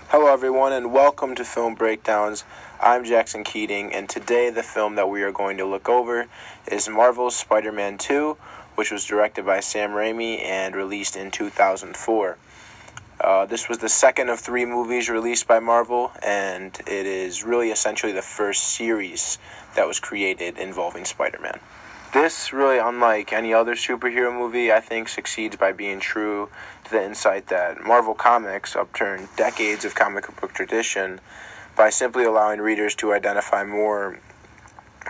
Hello everyone and welcome to Film Breakdowns. I'm Jackson Keating, and today the film that we are going to look over is Marvel's Spider-Man 2, which was directed by Sam Raimi and released in 2004. This was the second of three movies released by Marvel, and it is really essentially the first series that was created involving Spider-Man. This, really unlike any other superhero movie, I think succeeds by being true to the insight that Marvel Comics upturned decades of comic book tradition by simply allowing readers to identify more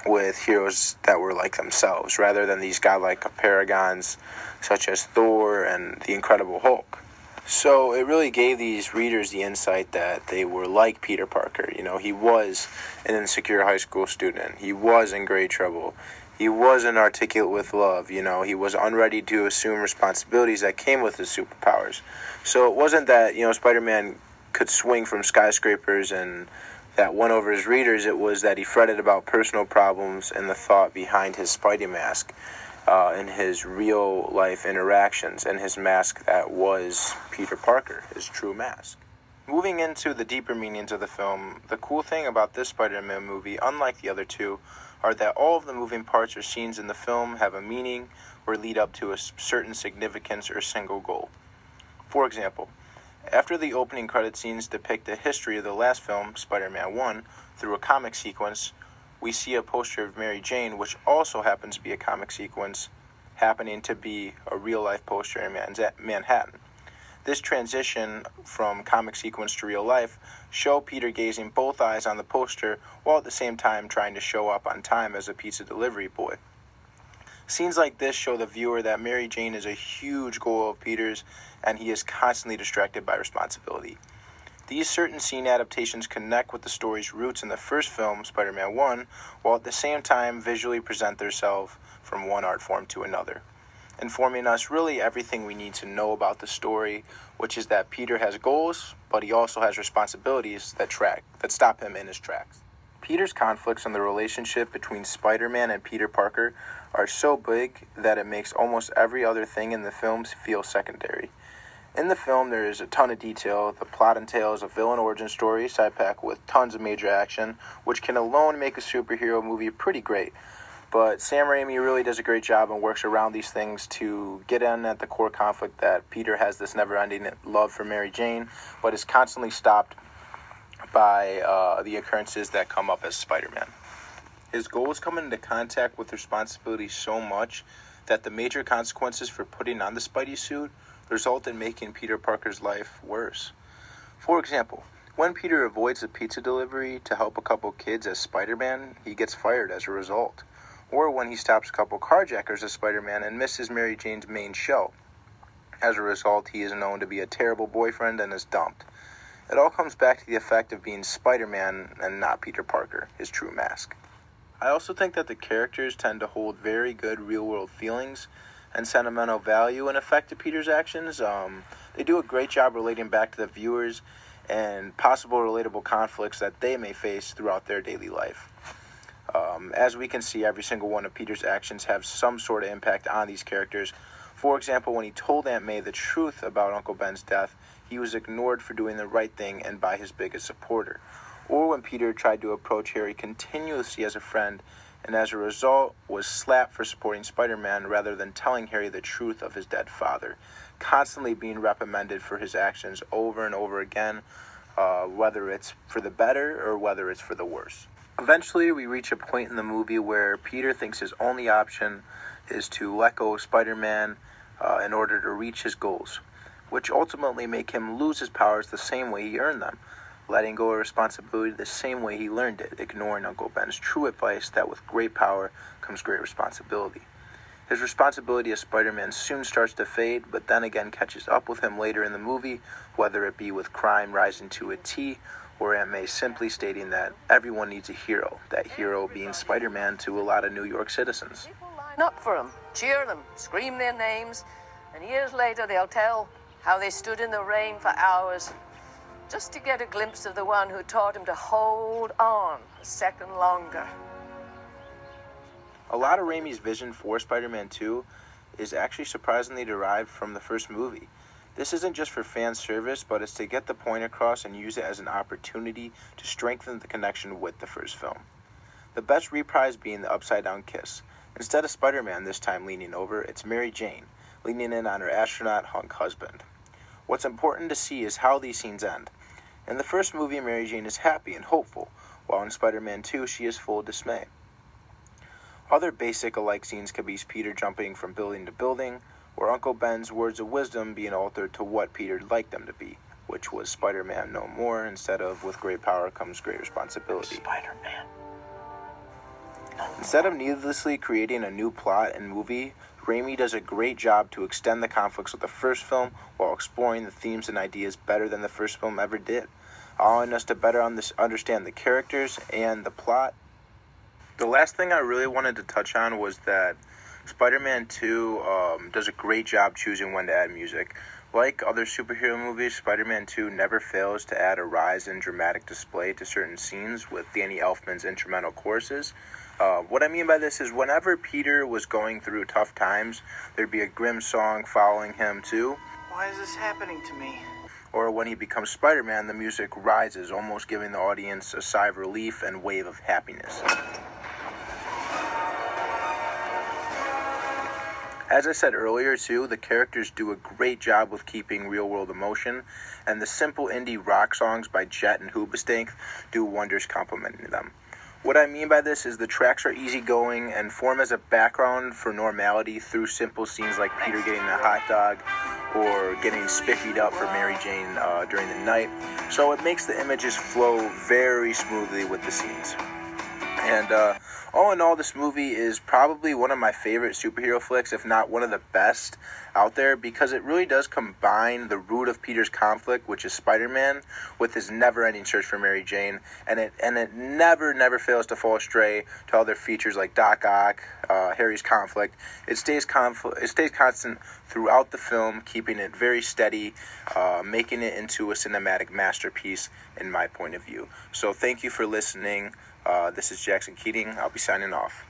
with heroes that were like themselves, rather than these godlike paragons such as Thor and the Incredible Hulk. So it really gave these readers the insight that they were like Peter Parker. You know, he was an insecure high school student. He was in great trouble. He wasn't articulate with love, he was unready to assume responsibilities that came with his superpowers. So it wasn't that, Spider-Man could swing from skyscrapers and that won over his readers. It was that he fretted about personal problems and the thought behind his Spidey mask in his real life interactions, and his mask that was Peter Parker, his true mask. Moving into the deeper meanings of the film, the cool thing about this Spider-Man movie, unlike the other two, are that all of the moving parts or scenes in the film have a meaning or lead up to a certain significance or single goal. For example, after the opening credit scenes depict the history of the last film, Spider-Man 1, through a comic sequence, we see a poster of Mary Jane, which also happens to be a comic sequence, happening to be a real-life poster in Manhattan. This transition from comic sequence to real life show Peter gazing both eyes on the poster while at the same time trying to show up on time as a pizza delivery boy. Scenes like this show the viewer that Mary Jane is a huge goal of Peter's, and he is constantly distracted by responsibility. These certain scene adaptations connect with the story's roots in the first film, Spider-Man 1, while at the same time visually present themselves from one art form to another, informing us really everything we need to know about the story, which is that Peter has goals, but he also has responsibilities that stop him in his tracks. Peter's conflicts and the relationship between Spider-Man and Peter Parker are so big that it makes almost every other thing in the films feel secondary. In the film, there is a ton of detail. The plot entails a villain origin story side-packed with tons of major action, which can alone make a superhero movie pretty great. But Sam Raimi really does a great job and works around these things to get in at the core conflict that Peter has this never-ending love for Mary Jane, but is constantly stopped by the occurrences that come up as Spider-Man. His goals come into contact with responsibility so much that the major consequences for putting on the Spidey suit result in making Peter Parker's life worse. For example, when Peter avoids a pizza delivery to help a couple kids as Spider-Man, he gets fired as a result. Or when he stops a couple carjackers as Spider-Man and misses Mary Jane's main show. As a result, he is known to be a terrible boyfriend and is dumped. It all comes back to the effect of being Spider-Man and not Peter Parker, his true mask. I also think that the characters tend to hold very good real-world feelings and sentimental value and effect to Peter's actions. They do a great job relating back to the viewers and possible relatable conflicts that they may face throughout their daily life. As we can see, every single one of Peter's actions have some sort of impact on these characters. For example, when he told Aunt May the truth about Uncle Ben's death, he was ignored for doing the right thing and by his biggest supporter. Or when Peter tried to approach Harry continuously as a friend, and as a result was slapped for supporting Spider-Man rather than telling Harry the truth of his dead father, constantly being reprimanded for his actions over and over again, whether it's for the better or whether it's for the worse. Eventually, we reach a point in the movie where Peter thinks his only option is to let go of Spider-Man in order to reach his goals, which ultimately make him lose his powers the same way he earned them, letting go of responsibility the same way he learned it, ignoring Uncle Ben's true advice that with great power comes great responsibility. His responsibility as Spider-Man soon starts to fade, but then again catches up with him later in the movie, whether it be with crime rising to a T, or Aunt May simply stating that everyone needs a hero, that hero being Spider-Man to a lot of New York citizens. People line up for him, cheer them, scream their names, and years later they'll tell how they stood in the rain for hours just to get a glimpse of the one who taught him to hold on a second longer. A lot of Raimi's vision for Spider-Man 2 is actually surprisingly derived from the first movie. This isn't just for fan service, but it's to get the point across and use it as an opportunity to strengthen the connection with the first film. The best reprise being the upside-down kiss. Instead of Spider-Man this time leaning over, it's Mary Jane, leaning in on her astronaut hunk husband. What's important to see is how these scenes end. In the first movie, Mary Jane is happy and hopeful, while in Spider-Man 2, she is full of dismay. Other basic alike scenes could be Peter jumping from building to building, or Uncle Ben's words of wisdom being altered to what Peter'd like them to be, which was Spider-Man no more instead of with great power comes great responsibility. Spider-Man. Instead of needlessly creating a new plot and movie, Raimi does a great job to extend the conflicts of the first film while exploring the themes and ideas better than the first film ever did, allowing us to better understand the characters and the plot. The last thing I really wanted to touch on was that Spider-Man 2 does a great job choosing when to add music. Like other superhero movies, Spider-Man 2 never fails to add a rise in dramatic display to certain scenes with Danny Elfman's instrumental choruses. What I mean by this is whenever Peter was going through tough times, there'd be a grim song following him too. Why is this happening to me? Or when he becomes Spider-Man, the music rises, almost giving the audience a sigh of relief and wave of happiness. As I said earlier, too, the characters do a great job with keeping real-world emotion, and the simple indie rock songs by Jet and Hoobastank do wonders complimenting them. What I mean by this is the tracks are easygoing and form as a background for normality through simple scenes like Peter getting a hot dog or getting spiffied up for Mary Jane during the night, so it makes the images flow very smoothly with the scenes. And all in all, this movie is probably one of my favorite superhero flicks, if not one of the best out there, because it really does combine the root of Peter's conflict, which is Spider-Man, with his never-ending search for Mary Jane, and it never fails to fall astray to other features like Doc Ock, Harry's conflict. It stays constant throughout the film, keeping it very steady, making it into a cinematic masterpiece in my point of view. So thank you for listening. This is Jackson Keating. I'll be signing off.